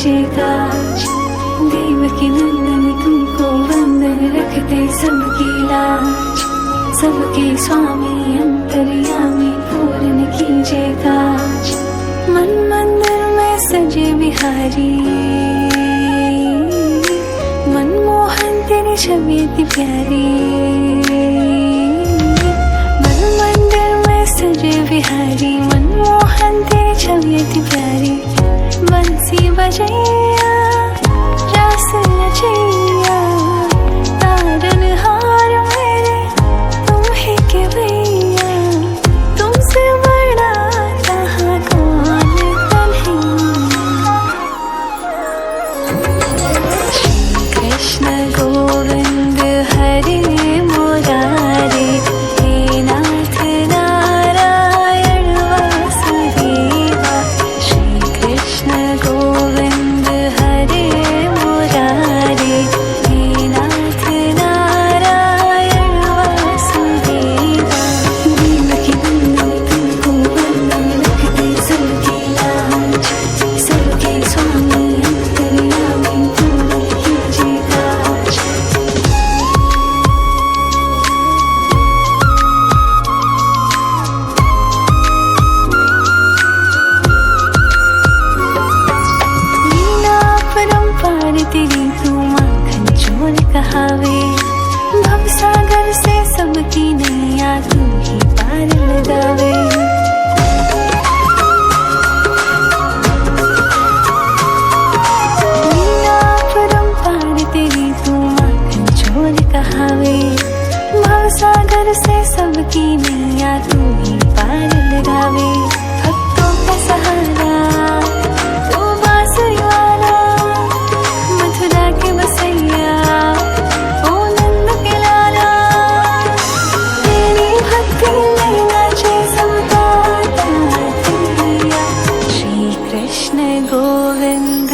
कीजिए काज। देवकी नंदन तुमको वंदन रखते सबकी लाज। सबके स्वामी अंतर्यामी पूर्ण कीजिए काज। मन मंदिर में सजे बिहारी, मनमोहन तेरी छवि अति प्यारी। मन मंदिर में सजे बिहारी, मनमोहन तेरी छवि अति प्यारी। बंसी बजैया रास रचैया, तारन हार मेरे तुम ही के भैया। तुमसे बड़ा कहाँ कौन कन्हैया। श्री कृष्ण गोविंद हरे मुरारे, हे नाथ नारायण वासुदेवा। श्री कृष्ण गोविंद हरे मुरारे, हे नाथ नारायण वासुदेवा। देवकी नंदन तुमको वंदन रखते सबकी लाज। सबके स्वामी अंतर्यामी पूर्ण कीजिए काज। लीला परंपार तेरी तू माखन चोर कहावे। भवसागर से सबकी नैया तू ही पार लगावे। लीला परंपार तेरी तू माखन चोर कहावे। भवसागर से सबकी नैया तू ही पार लगावे। भक्तों का सहारा तू बांसुरी वाला, मथुरा के बसैया ओ नंद के लाला। तेरी भक्ति में नाचे सबका तातिया। श्री कृष्ण गोविंद